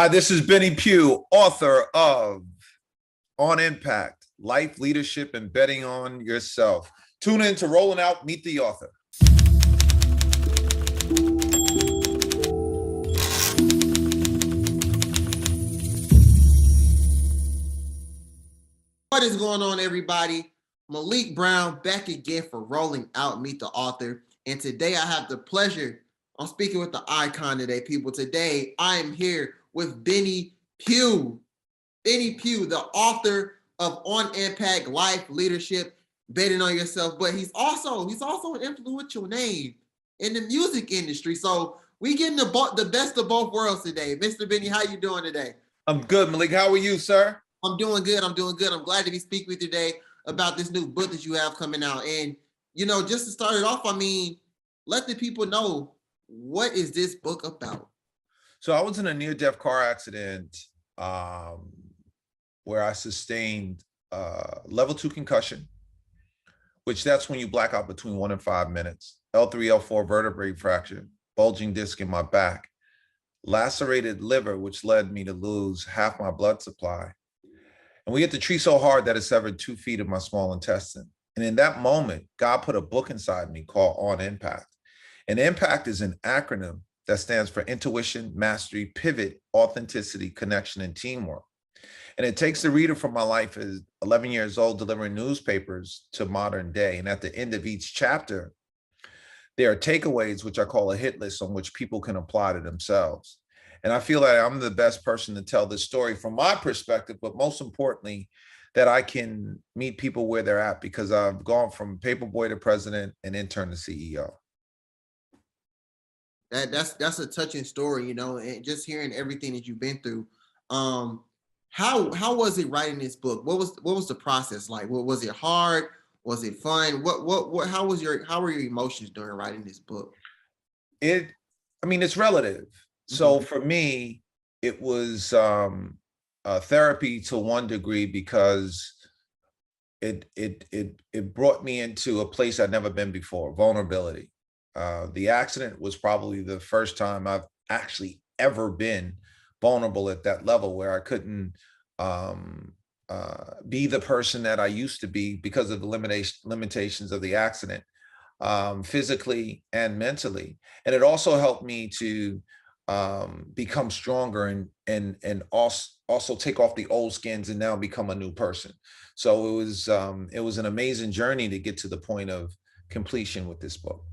Hi, this is Benny Pough, author of On Impact, Life, Leadership, and Betting on Yourself. Tune in to Rolling Out, meet the author. What is going on, everybody? Malik Brown back again for Rolling Out, meet the author. And today I have the pleasure, I'm speaking with the icon today, people. Today I am here with Benny Pough. Benny Pough, the author of On Impact, Life, Leadership, Betting on Yourself. But he's also an influential name in the music industry. So we getting the best of both worlds today. Mr. Benny, how you doing today? I'm good, Malik. How are you, sir? I'm doing good. I'm glad to be speaking with you today about this new book that you have coming out. And, just to start it off, let the people know, what is this book about? So I was in a near-death car accident where I sustained level 2 concussion, which that's when you black out between 1 and 5 minutes, L3, L4 vertebrae fracture, bulging disc in my back, lacerated liver, which led me to lose half my blood supply. And we hit the tree so hard that it severed 2 feet of my small intestine. And in that moment, God put a book inside me called On Impact. And Impact is an acronym that stands for intuition, mastery, pivot, authenticity, connection, and teamwork. And it takes the reader from my life as 11 years old, delivering newspapers to modern day. And at the end of each chapter, there are takeaways, which I call a hit list on which people can apply to themselves. And I feel that I'm the best person to tell this story from my perspective, but most importantly, that I can meet people where they're at, because I've gone from paperboy to president and intern to CEO. That's a touching story, and just hearing everything that you've been through. How was it writing this book? What was the process like? Was it hard? Was it fun? How were your emotions during writing this book? It's relative. So for me, it was therapy to one degree, because it brought me into a place I'd never been before, vulnerability. The accident was probably the first time I've actually ever been vulnerable at that level, where I couldn't be the person that I used to be because of the limitations of the accident, physically and mentally. And it also helped me to become stronger and also take off the old skins and now become a new person. So it was an amazing journey to get to the point of completion with this book.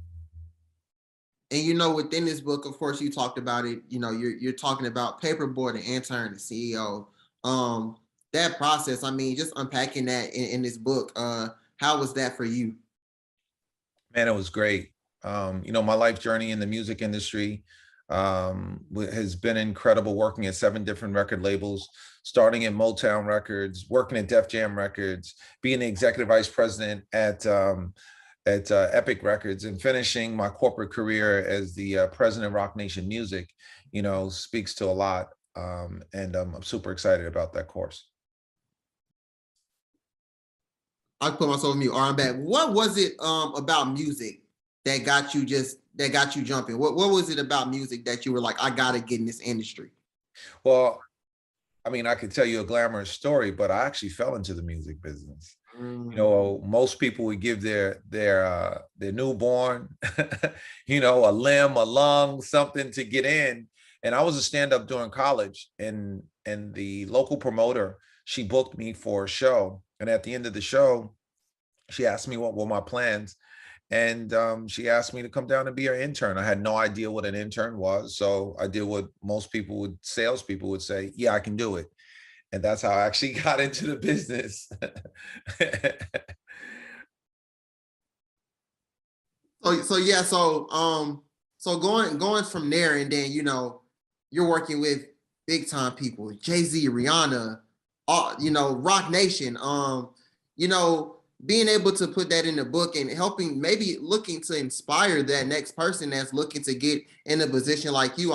And within this book, of course, you talked about it. You're talking about paperboy, the intern, the CEO. That process. Just unpacking that in this book. How was that for you? Man, it was great. My life journey in the music industry has been incredible, working at 7 different record labels, starting at Motown Records, working at Def Jam Records, being the executive vice president at Epic Records, and finishing my corporate career as the president of Rock Nation Music. Speaks to a lot, and I'm super excited about that course. I put myself on mute. All right, I'm back. What was it about music that got you jumping? What was it about music that you were like, I gotta get in this industry? Well, I could tell you a glamorous story, but I actually fell into the music business. Most people would give their newborn, a limb, a lung, something to get in. And I was a stand-up during college, and the local promoter, she booked me for a show. And at the end of the show, she asked me what were my plans. And she asked me to come down and be her intern. I had no idea what an intern was. So I did what most salespeople would say, yeah, I can do it. And that's how I actually got into the business. So going from there, and then you're working with big time people, Jay-Z, Rihanna, Rock Nation. Being able to put that in the book and helping, maybe looking to inspire that next person that's looking to get in a position like you.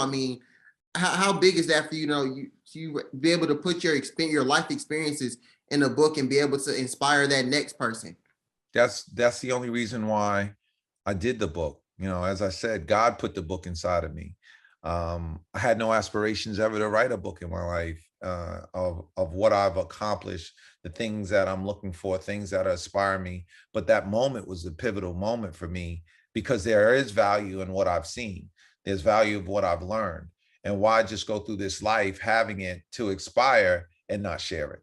How big is that for you? You be able to put your life experiences in a book and be able to inspire that next person. That's the only reason why I did the book. As I said, God put the book inside of me. I had no aspirations ever to write a book in my life, of what I've accomplished, the things that I'm looking for, things that inspire me. But that moment was a pivotal moment for me because there is value in what I've seen. There's value of what I've learned. And why just go through this life having it to expire and not share it?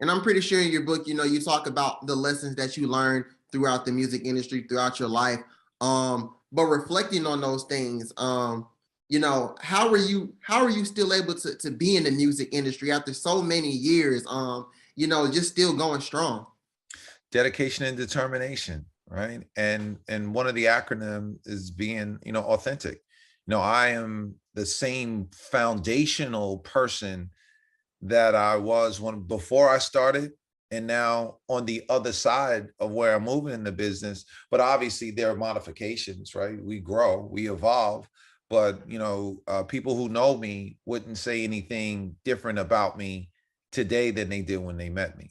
And I'm pretty sure in your book, you talk about the lessons that you learned throughout the music industry, throughout your life. But reflecting on those things, how are you still able to be in the music industry after so many years? Just still going strong. Dedication and determination, right? And one of the acronym is being, authentic. I am the same foundational person that I was when before I started, and now on the other side of where I'm moving in the business. But obviously there are modifications, right? We grow, we evolve. But people who know me wouldn't say anything different about me today than they did when they met me.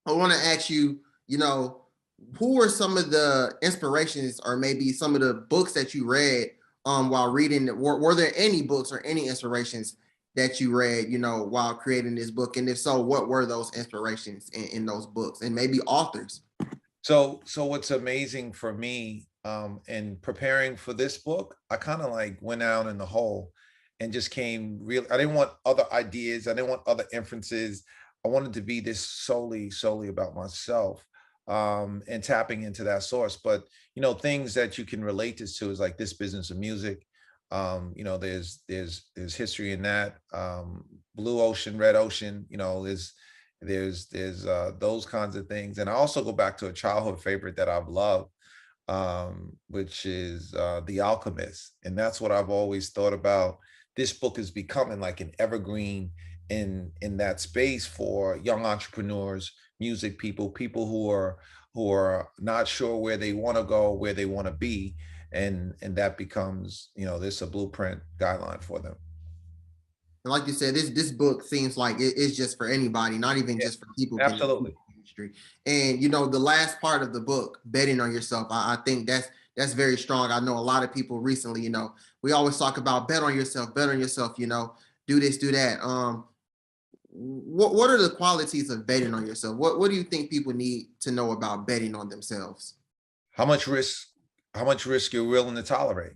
I want to ask you, you know, who are some of the inspirations or maybe some of the books that you read while reading? Were there any books or any inspirations that you read, while creating this book? And if so, what were those inspirations in those books and maybe authors? So what's amazing for me, in preparing for this book, I kind of like went out in the hole and just came real. I didn't want other ideas. I didn't want other inferences. I wanted to be this solely about myself, and tapping into that source. But things that you can relate this to is like this business of music. There's history in that. Blue ocean, red ocean. There's those kinds of things. And I also go back to a childhood favorite that I've loved, which is The Alchemist. And that's what I've always thought about. This book is becoming like an evergreen in that space for young entrepreneurs, music people, people who are not sure where they want to go, where they want to be. And that becomes, this a blueprint guideline for them. And like you said, this book seems like it's just for anybody, not even Yeah, just for people in the absolutely. industry. And the last part of the book, betting on yourself, I think that's very strong. I know a lot of people recently, we always talk about bet on yourself, do this, do that. What are the qualities of betting on yourself? What do you think people need to know about betting on themselves? How much risk, how much risk you're willing to tolerate?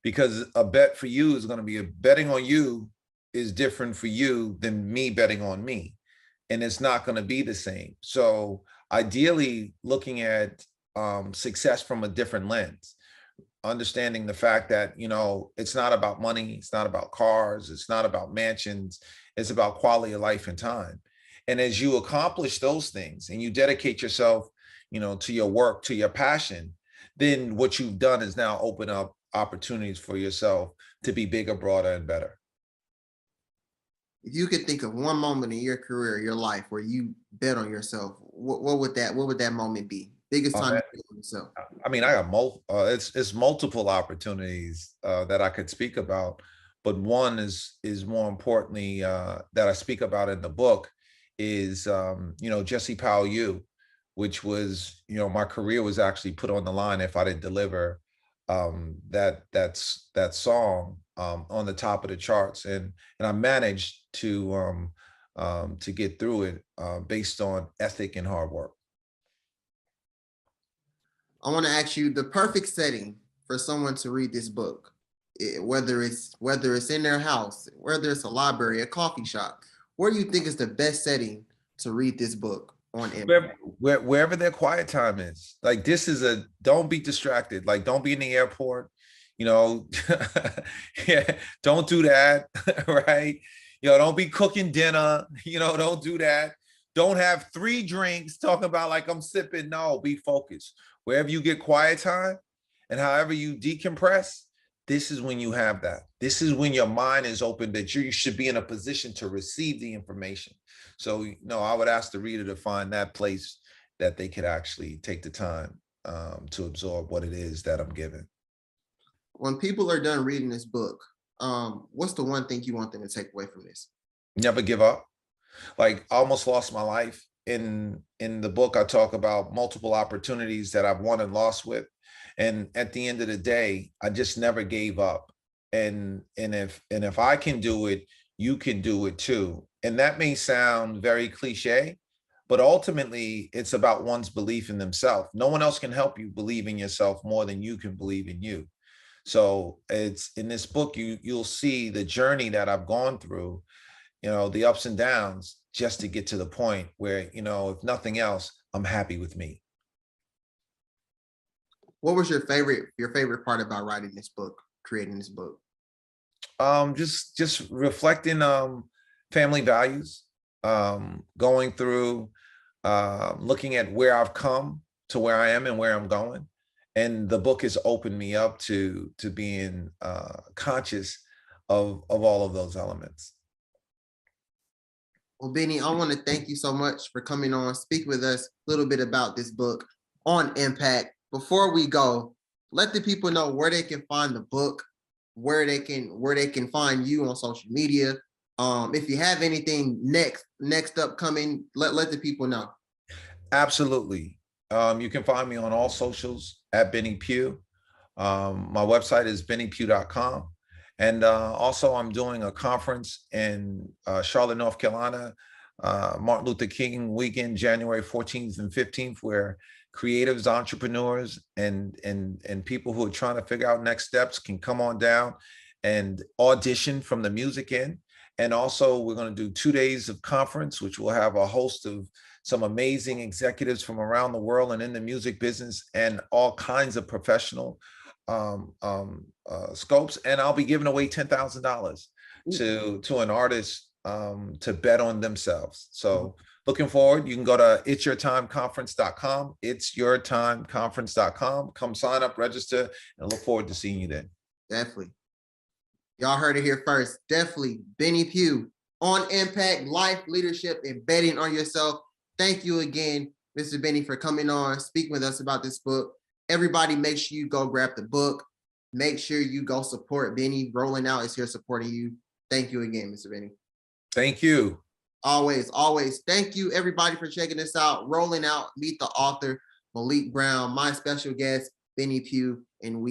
Because a bet for you is going to be a betting on you is different for you than me betting on me. And it's not going to be the same. So ideally looking at success from a different lens, understanding the fact that, it's not about money, it's not about cars, it's not about mansions, it's about quality of life and time. And as you accomplish those things and you dedicate yourself, to your work, to your passion, then what you've done is now open up opportunities for yourself to be bigger, broader, and better. If you could think of one moment in your career, your life, where you bet on yourself, what would that moment be? Biggest Um, time you bet on yourself. I mean, I got it's multiple opportunities that I could speak about, but one is more importantly, that I speak about in the book is, Jesse Powell You, which was, my career was actually put on the line if I didn't deliver that song on the top of the charts, and I managed to get through it based on ethic and hard work. I want to ask you the perfect setting for someone to read this book. Whether it's in their house, whether it's a library, a coffee shop. Where do you think is the best setting to read this book on Wherever, impact? wherever their quiet time is. Like this is don't be distracted. Like don't be in the airport, you know. Yeah, don't do that, right? Don't be cooking dinner, don't do that. Don't have three drinks talking about like I'm sipping. No, be focused. Wherever you get quiet time and however you decompress, this is when you have that. This is when your mind is open that you should be in a position to receive the information. So, I would ask the reader to find that place that they could actually take the time to absorb what it is that I'm giving. When people are done reading this book, what's the one thing you want them to take away from this? Never give up. Like I almost lost my life. In the book, I talk about multiple opportunities that I've won and lost with. And at the end of the day, I just never gave up. And if I can do it, you can do it too. And that may sound very cliche, but ultimately it's about one's belief in themselves. No one else can help you believe in yourself more than you can believe in you. So it's in this book, you'll see the journey that I've gone through, the ups and downs, just to get to the point where, if nothing else, I'm happy with me. What was your favorite part about writing this book, creating this book? Just reflecting family values, going through, looking at where I've come to where I am and where I'm going. And the book has opened me up to being conscious of all of those elements. Well, Benny, I want to thank you so much for coming on, speak with us a little bit about this book, On Impact. Before we go, let the people know where they can find the book, where they can find you on social media. If you have anything next upcoming, let the people know. Absolutely. You can find me on all socials at Benny Pough. My website is bennypough.com. And also, I'm doing a conference in Charlotte, North Carolina, Martin Luther King weekend, January 14th and 15th, where creatives, entrepreneurs, and people who are trying to figure out next steps can come on down and audition from the music end. And also, we're going to do 2 days of conference, which will have a host of some amazing executives from around the world and in the music business and all kinds of professional scopes. And I'll be giving away $10,000 to an artist to bet on themselves. So looking forward. You can go to itsyourtimeconference.com, itsyourtimeconference.com. Come sign up, register, and look forward to seeing you then. Definitely. Y'all heard it here first. Definitely Benny Pough, On Impact, Life, Leadership, and Betting on Yourself. Thank you again, Mr. Benny, for coming on, speaking with us about this book. Everybody, make sure you go grab the book. Make sure you go support Benny. Rolling Out is here supporting you. Thank you again, Mr. Benny. Thank you. Always, always. Thank you, everybody, for checking this out. Rolling Out, meet the author, Malik Brown, my special guest, Benny Pough, and we